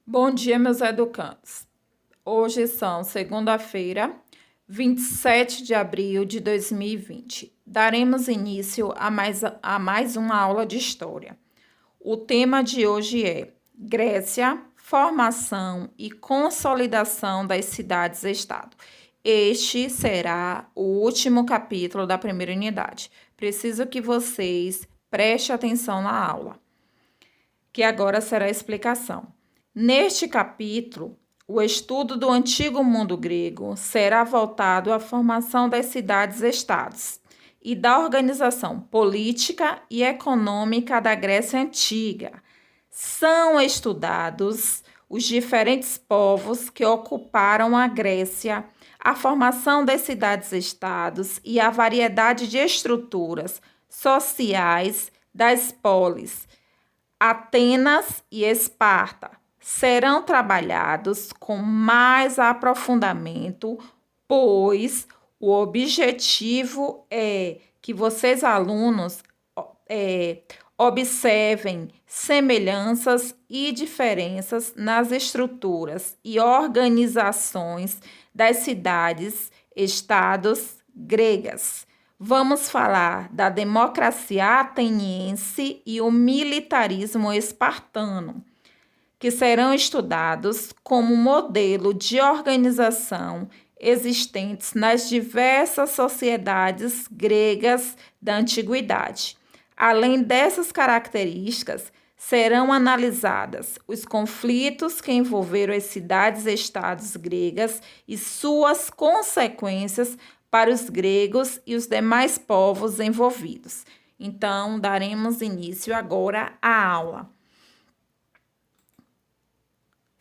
Bom dia, meus educandos. Hoje são segunda-feira, 27 de abril de 2020. Daremos início a mais uma aula de História. O tema de hoje é Grécia, formação e consolidação das cidades-estado. Este será o último capítulo da primeira unidade. Preciso que vocês prestem atenção na aula, que agora será a explicação. Neste capítulo, o estudo do antigo mundo grego será voltado à formação das cidades-estados e da organização política e econômica da Grécia Antiga. São estudados os diferentes povos que ocuparam a Grécia, a formação das cidades-estados e a variedade de estruturas sociais das polis, Atenas e Esparta, serão trabalhados com mais aprofundamento, pois o objetivo é que vocês, alunos, observem semelhanças e diferenças nas estruturas e organizações das cidades-estados gregas. Vamos falar da democracia ateniense e o militarismo espartano, que serão estudados como modelo de organização existentes nas diversas sociedades gregas da antiguidade. Além dessas características, serão analisadas os conflitos que envolveram as cidades-estados gregas e suas consequências para os gregos e os demais povos envolvidos. Então, daremos início agora à aula.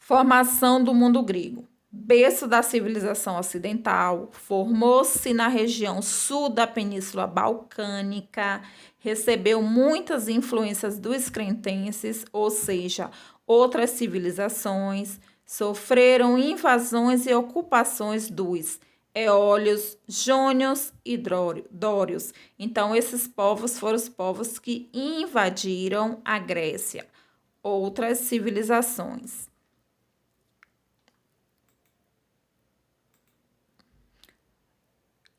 Formação do mundo grego. Berço da civilização ocidental, formou-se na região sul da Península Balcânica, recebeu muitas influências dos cretenses, ou seja, outras civilizações, sofreram invasões e ocupações dos eólios, jônios e dórios. Então, esses povos foram os povos que invadiram a Grécia, outras civilizações.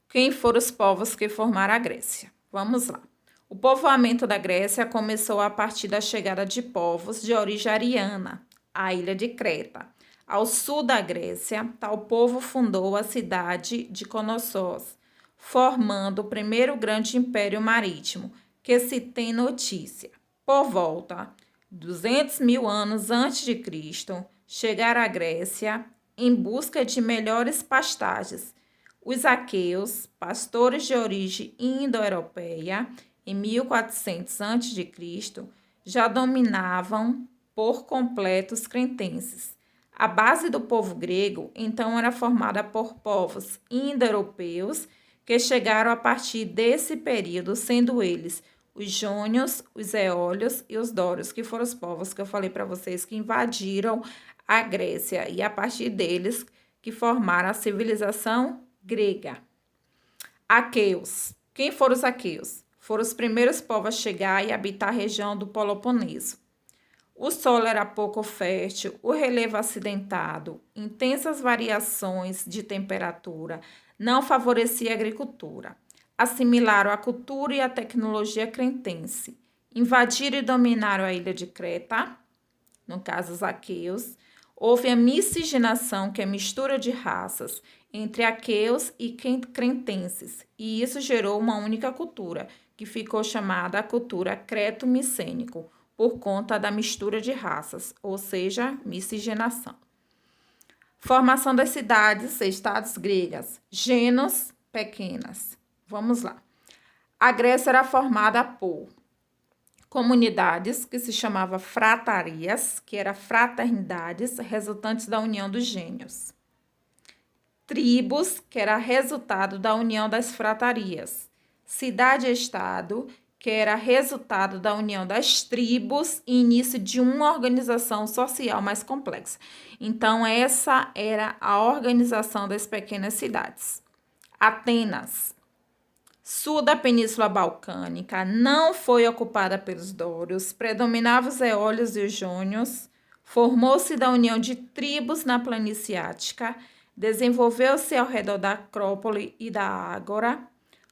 Quem foram os povos que formaram a Grécia? Vamos lá. O povoamento da Grécia começou a partir da chegada de povos de origem ariana à ilha de Creta. Ao sul da Grécia, tal povo fundou a cidade de Knossos, formando o primeiro grande império marítimo que se tem notícia. Por volta de 200 mil anos antes de Cristo, chegaram à Grécia em busca de melhores pastagens. Os aqueus, pastores de origem indo-europeia, em 1400 a.C., já dominavam por completo os cretenses. A base do povo grego, então, era formada por povos indo-europeus que chegaram a partir desse período, sendo eles os jônios, os eólios e os dórios, que foram os povos que eu falei para vocês que invadiram a Grécia, e a partir deles que formaram a civilização grega. Aqueus. Quem foram os aqueus? Foram os primeiros povos a chegar e habitar a região do Peloponeso. O solo era pouco fértil, o relevo acidentado, intensas variações de temperatura não favorecia a agricultura. Assimilaram a cultura e a tecnologia cretense. Invadiram e dominaram a ilha de Creta, no caso os aqueus. Houve a miscigenação, que é mistura de raças, entre aqueus e cretenses, e isso gerou uma única cultura, que ficou chamada a cultura creto-micênico, por conta da mistura de raças, ou seja, miscigenação. Formação das cidades, estados gregas, genos pequenas. Vamos lá. A Grécia era formada por comunidades, que se chamava fratarias, que eram fraternidades resultantes da união dos gênios. Tribos, que era resultado da união das fratarias. Cidade-estado, que era resultado da união das tribos e início de uma organização social mais complexa. Então, essa era a organização das pequenas cidades. Atenas, sul da Península Balcânica, não foi ocupada pelos dórios, predominavam os eólios e os jônios, Formou-se da união de tribos na planície ática, desenvolveu-se ao redor da Acrópole e da Ágora.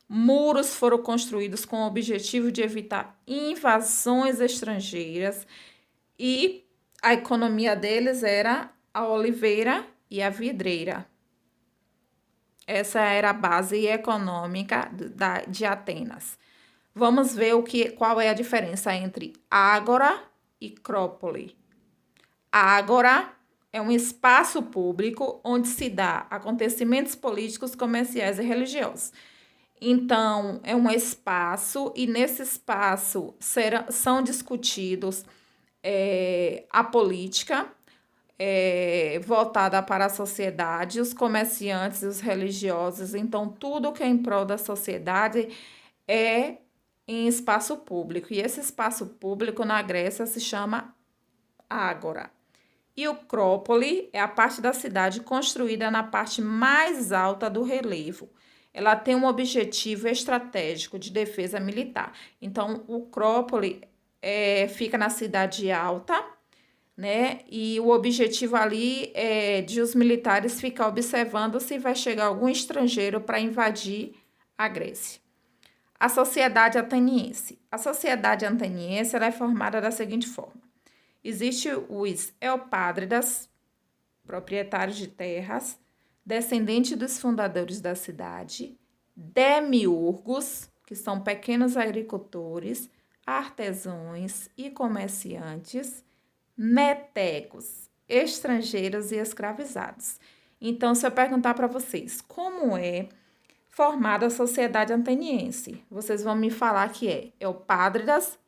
Muros foram construídos com o objetivo de evitar invasões estrangeiras e a economia deles era a oliveira e a vidreira. Essa era a base econômica de Atenas. Vamos ver qual é a diferença entre ágora e Acrópole. A ágora é um espaço público onde se dá acontecimentos políticos, comerciais e religiosos. Então, é um espaço e nesse espaço são discutidos a política voltada para a sociedade, os comerciantes e os religiosos. Então, tudo que é em prol da sociedade é em espaço público. E esse espaço público na Grécia se chama ágora. E o Acrópole é a parte da cidade construída na parte mais alta do relevo. Ela tem um objetivo estratégico de defesa militar. Então, o Acrópole fica na cidade alta, né? E o objetivo ali é de os militares ficar observando se vai chegar algum estrangeiro para invadir a Grécia. A sociedade ateniense. A sociedade ateniense ela é formada da seguinte forma. Existe os eupádridas, proprietários de terras, descendentes dos fundadores da cidade, demiurgos, que são pequenos agricultores, artesãos e comerciantes, metecos, estrangeiros e escravizados. Então, se eu perguntar para vocês como é formada a sociedade ateniense, vocês vão me falar que é eupádridas,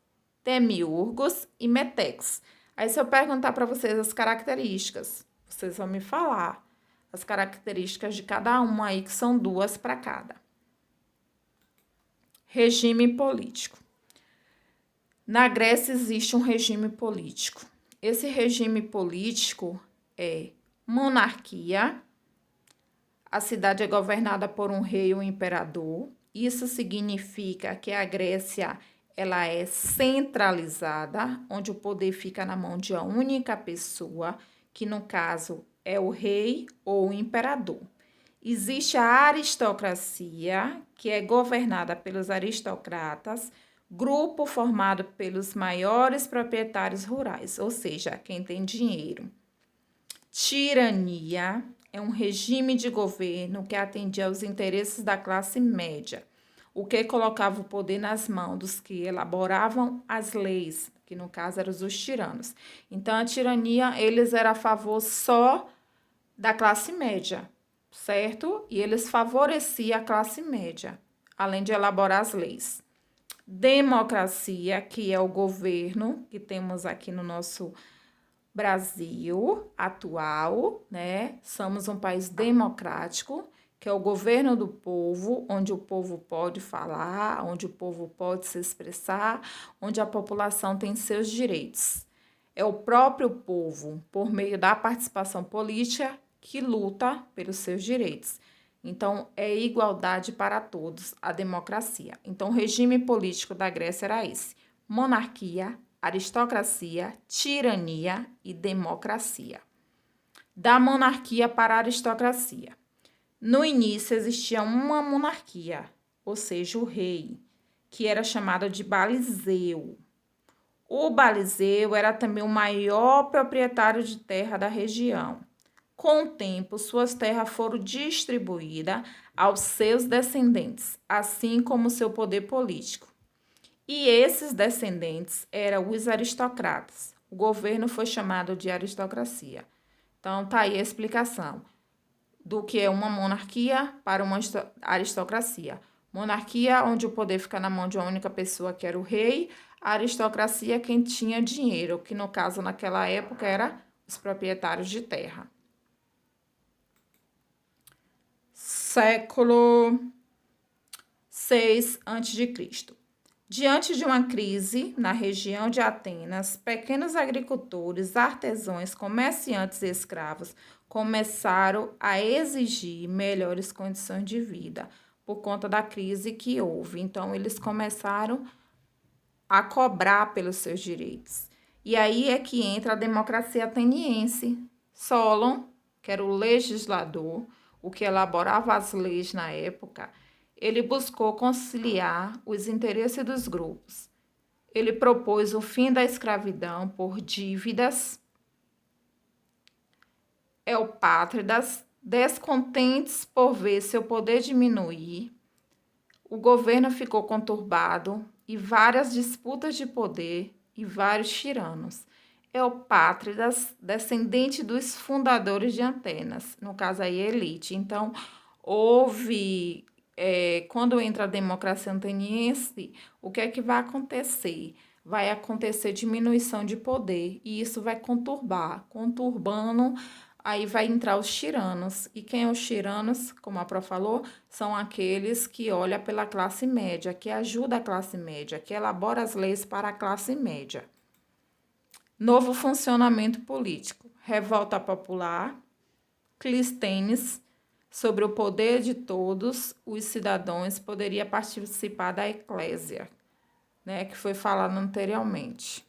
demiurgos e metecos. Aí, se eu perguntar para vocês as características, vocês vão me falar as características de cada uma aí, que são 2 para cada. Regime político. Na Grécia existe um regime político. Esse regime político é monarquia. A cidade é governada por um rei ou imperador. Isso significa que a Grécia ela é centralizada, onde o poder fica na mão de uma única pessoa, que no caso é o rei ou o imperador. Existe a aristocracia, que é governada pelos aristocratas, grupo formado pelos maiores proprietários rurais, ou seja, quem tem dinheiro. Tirania é um regime de governo que atendia aos interesses da classe média, o que colocava o poder nas mãos dos que elaboravam as leis, que no caso eram os tiranos. Então, a tirania, eles eram a favor só da classe média, certo? E eles favoreciam a classe média, além de elaborar as leis. Democracia, que é o governo que temos aqui no nosso Brasil atual, né? Somos um país democrático, que é o governo do povo, onde o povo pode falar, onde o povo pode se expressar, onde a população tem seus direitos. É o próprio povo, por meio da participação política, que luta pelos seus direitos. Então, é igualdade para todos, a democracia. Então, o regime político da Grécia era esse: monarquia, aristocracia, tirania e democracia. Da monarquia para a aristocracia. No início existia uma monarquia, ou seja, o rei, que era chamado de Baliseu. O Baliseu era também o maior proprietário de terra da região. Com o tempo, suas terras foram distribuídas aos seus descendentes, assim como seu poder político. E esses descendentes eram os aristocratas. O governo foi chamado de aristocracia. Então, tá aí a explicação do que é uma monarquia para uma aristocracia. Monarquia, onde o poder fica na mão de uma única pessoa, que era o rei. A aristocracia, quem tinha dinheiro, que no caso, naquela época, era os proprietários de terra. Século VI a.C. Diante de uma crise na região de Atenas, pequenos agricultores, artesãos, comerciantes e escravos começaram a exigir melhores condições de vida por conta da crise que houve. Então, eles começaram a cobrar pelos seus direitos. E aí é que entra a democracia ateniense. Solon, que era o legislador, o que elaborava as leis na época, ele buscou conciliar os interesses dos grupos. Ele propôs o fim da escravidão por dívidas, eupátridas, descontentes por ver seu poder diminuir. O governo ficou conturbado e várias disputas de poder e vários tiranos. Eupátridas, descendente dos fundadores de Atenas, no caso aí elite. Então, houve, quando entra a democracia ateniense, o que é que vai acontecer? Vai acontecer diminuição de poder e isso vai conturbando, aí vai entrar os tiranos. E quem é os tiranos, como a Pró falou, são aqueles que olham pela classe média, que ajudam a classe média, que elabora as leis para a classe média. Novo funcionamento político. Revolta popular. Clístenes, sobre o poder de todos os cidadãos, poderia participar da eclésia, né, que foi falado anteriormente.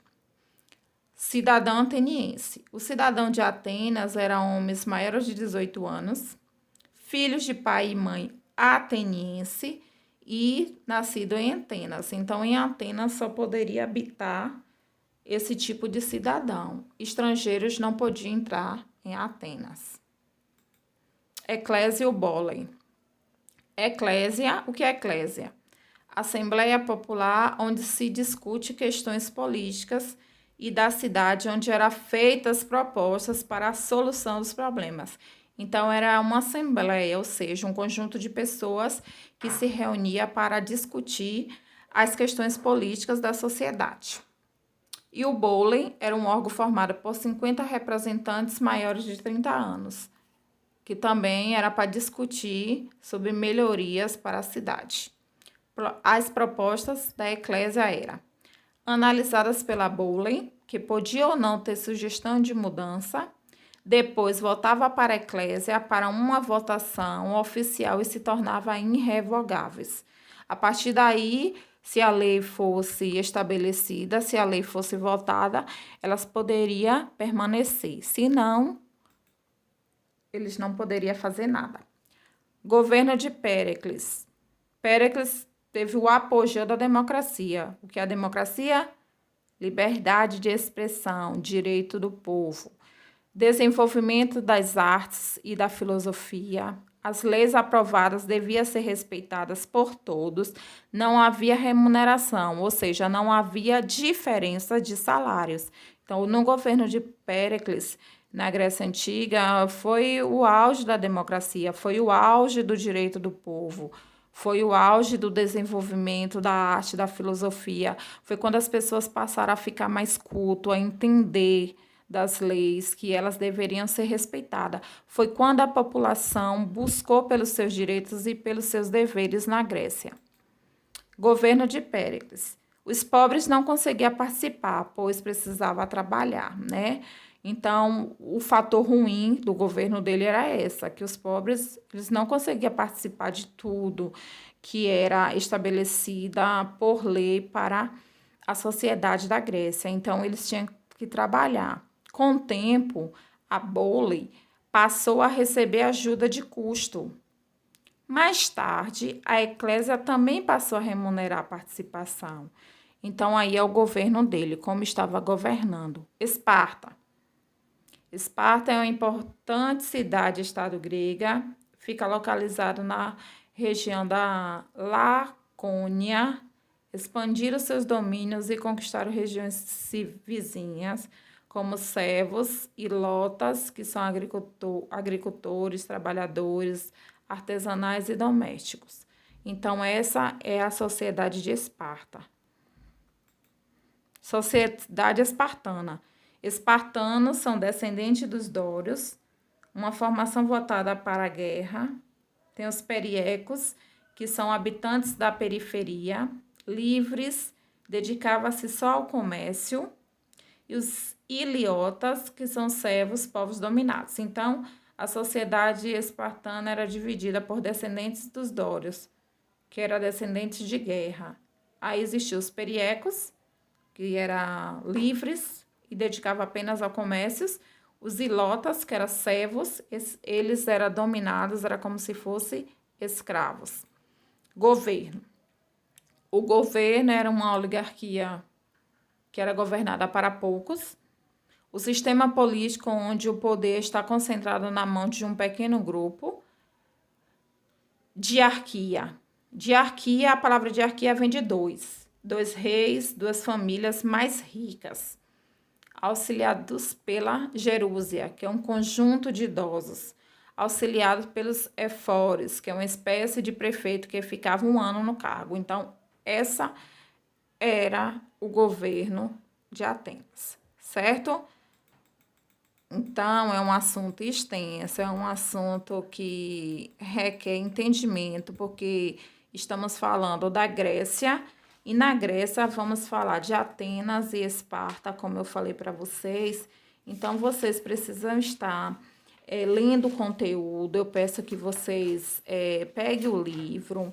Cidadão ateniense. O cidadão de Atenas eram homens maiores de 18 anos, filhos de pai e mãe ateniense e nascido em Atenas. Então, em Atenas só poderia habitar esse tipo de cidadão. Estrangeiros não podiam entrar em Atenas. Eclésia ou Bólem. Eclésia, o que é eclésia? Assembleia popular onde se discute questões políticas e da cidade onde eram feitas propostas para a solução dos problemas. Então, era uma assembleia, ou seja, um conjunto de pessoas que se reunia para discutir as questões políticas da sociedade. E o Bólem era um órgão formado por 50 representantes maiores de 30 anos, que também era para discutir sobre melhorias para a cidade. As propostas da eclésia eram analisadas pela Bólem, que podia ou não ter sugestão de mudança, depois voltava para a eclésia para uma votação oficial e se tornava irrevogáveis. A partir daí, se a lei fosse estabelecida, se a lei fosse votada, elas poderiam permanecer. Se não, eles não poderiam fazer nada. Governo de Péricles. Péricles teve o apogeu da democracia. O que é a democracia? Liberdade de expressão, direito do povo. Desenvolvimento das artes e da filosofia. As leis aprovadas deviam ser respeitadas por todos. Não havia remuneração, ou seja, não havia diferença de salários. Então, no governo de Péricles, na Grécia Antiga, foi o auge da democracia, foi o auge do direito do povo, foi o auge do desenvolvimento da arte, da filosofia. Foi quando as pessoas passaram a ficar mais culto, a entender das leis, que elas deveriam ser respeitadas. Foi quando a população buscou pelos seus direitos e pelos seus deveres na Grécia. Governo de Péricles. Os pobres não conseguiam participar, pois precisavam trabalhar, né? Então, o fator ruim do governo dele era essa, que os pobres eles não conseguiam participar de tudo que era estabelecida por lei para a sociedade da Grécia. Então, eles tinham que trabalhar. Com o tempo, a Bólem passou a receber ajuda de custo. Mais tarde, a eclésia também passou a remunerar a participação. Então, aí é o governo dele, como estava governando. Esparta. Esparta é uma importante cidade-estado grega, fica localizado na região da Lacônia, expandiram seus domínios e conquistaram regiões vizinhas, como Sevos e Lotas, que são agricultores, trabalhadores, artesanais e domésticos. Então, essa é a sociedade de Esparta. Sociedade espartana. Espartanos são descendentes dos dórios, uma formação voltada para a guerra. Tem os periecos, que são habitantes da periferia, livres, dedicavam-se só ao comércio, e os iliotas, que são servos, povos dominados. Então, a sociedade espartana era dividida por descendentes dos dórios, que eram descendentes de guerra. Aí existiam os periecos, que eram livres e e dedicava apenas a comércios. Os ilotas, que eram servos, eles eram dominados, era como se fossem escravos. Governo. O governo era uma oligarquia que era governada para poucos. O sistema político, onde o poder está concentrado na mão de um pequeno grupo. Diarquia. Diarquia, a palavra diarquia vem de dois reis, duas famílias mais ricas, auxiliados pela gerúsia, que é um conjunto de idosos, auxiliados pelos efores, que é uma espécie de prefeito que ficava 1 ano no cargo. Então, essa era o governo de Atenas, certo? Então, é um assunto extenso, é um assunto que requer entendimento, porque estamos falando da Grécia, e na Grécia vamos falar de Atenas e Esparta, como eu falei para vocês. Então, vocês precisam estar lendo o conteúdo. Eu peço que vocês peguem o livro.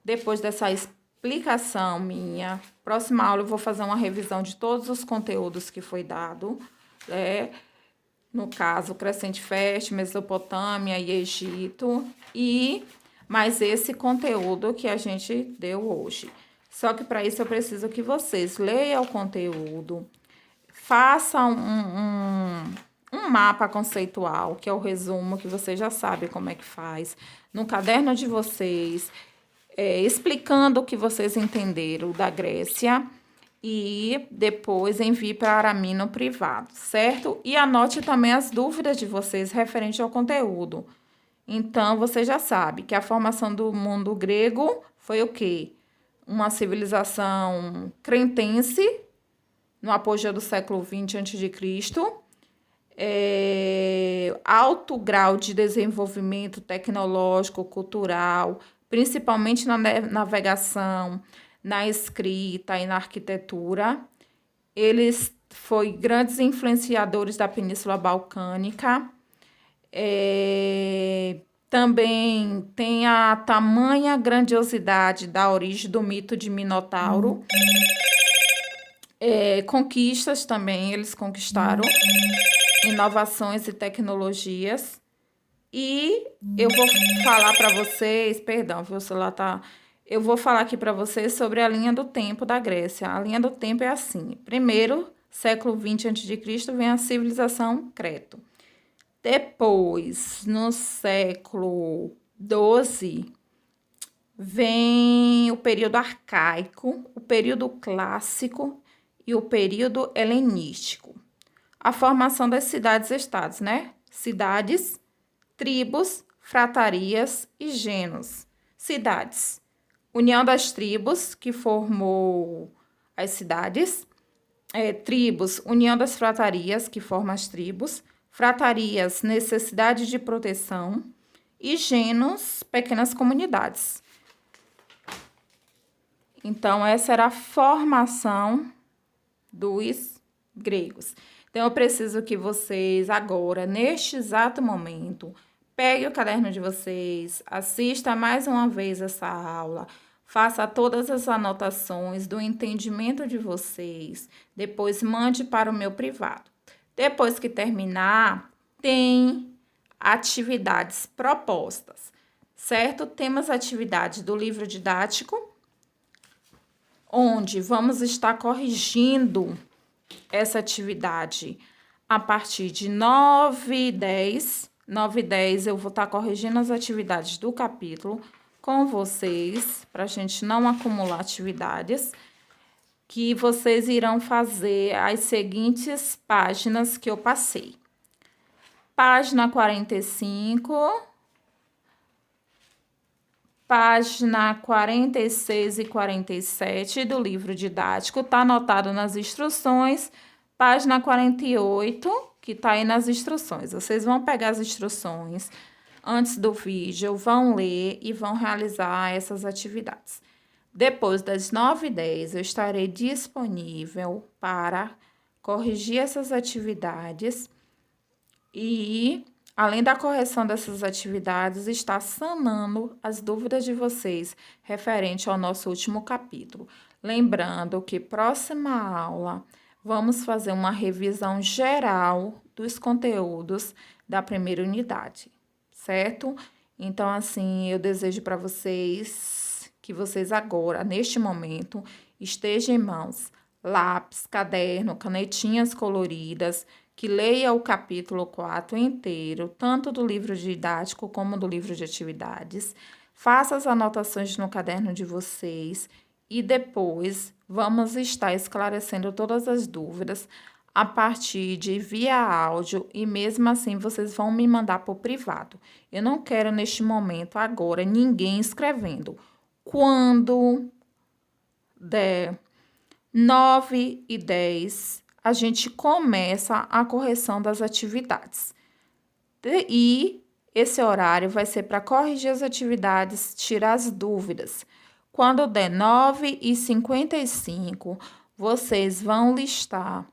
Depois dessa explicação minha, próxima aula eu vou fazer uma revisão de todos os conteúdos que foi dado, no caso, Crescente Fértil, Mesopotâmia e Egito, e mais esse conteúdo que a gente deu hoje. Só que para isso eu preciso que vocês leiam o conteúdo, façam um mapa conceitual, que é o resumo, que vocês já sabem como é que faz, no caderno de vocês, explicando o que vocês entenderam da Grécia, e depois envie para mim no privado, certo? E anote também as dúvidas de vocês referente ao conteúdo. Então, você já sabe que a formação do mundo grego foi o quê? Uma civilização cretense, no apogeu do século XX a.C., alto grau de desenvolvimento tecnológico, cultural, principalmente na navegação, na escrita e na arquitetura. Eles foram grandes influenciadores da Península Balcânica. Também tem a tamanha grandiosidade da origem do mito de Minotauro. Conquistas também, eles conquistaram inovações e tecnologias. E eu vou falar para vocês, perdão, o celular tá... Eu vou falar aqui para vocês sobre a linha do tempo da Grécia. A linha do tempo é assim. Primeiro, século XX a.C., vem a civilização Creto. Depois, no século XII, vem o período arcaico, o período clássico e o período helenístico. A formação das cidades-estados, né? Cidades, tribos, fratarias e gênos. Cidades. União das tribos, que formou as cidades. Tribos, união das fratarias, que forma as tribos. Fratarias, necessidade de proteção. E gênos, pequenas comunidades. Então, essa era a formação dos gregos. Então, eu preciso que vocês agora, neste exato momento, peguem o caderno de vocês, assista mais uma vez essa aula, faça todas as anotações do entendimento de vocês, depois mande para o meu privado. Depois que terminar, tem atividades propostas, certo? Temos atividades do livro didático, onde vamos estar corrigindo essa atividade a partir de 9 e 10. 9 e 10 eu vou estar corrigindo as atividades do capítulo com vocês, para a gente não acumular atividades, que vocês irão fazer as seguintes páginas que eu passei. Página 45, página 46 e 47 do livro didático, está anotado nas instruções. Página 48, que está aí nas instruções. Vocês vão pegar as instruções antes do vídeo, vão ler e vão realizar essas atividades. Depois das 9 e 10, eu estarei disponível para corrigir essas atividades e, além da correção dessas atividades, está sanando as dúvidas de vocês referente ao nosso último capítulo. Lembrando que próxima aula vamos fazer uma revisão geral dos conteúdos da primeira unidade, certo? Então, assim, eu desejo para vocês que vocês agora, neste momento, estejam em mãos lápis, caderno, canetinhas coloridas, que leia o capítulo 4 inteiro, tanto do livro didático como do livro de atividades. Faça as anotações no caderno de vocês e depois vamos estar esclarecendo todas as dúvidas a partir de via áudio e mesmo assim vocês vão me mandar por privado. Eu não quero neste momento agora ninguém escrevendo. Quando der 9h10, a gente começa a correção das atividades. E esse horário vai ser para corrigir as atividades, tirar as dúvidas. Quando der 9h55, vocês vão listar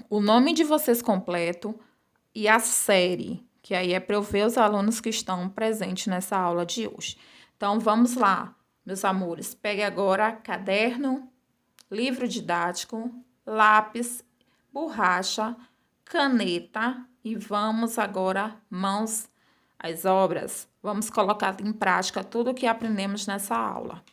o nome de vocês completo e a série, que aí é para eu ver os alunos que estão presentes nessa aula de hoje. Então, vamos lá, meus amores. Pegue agora caderno, livro didático, lápis, borracha, caneta e vamos agora, mãos às obras. Vamos colocar em prática tudo o que aprendemos nessa aula.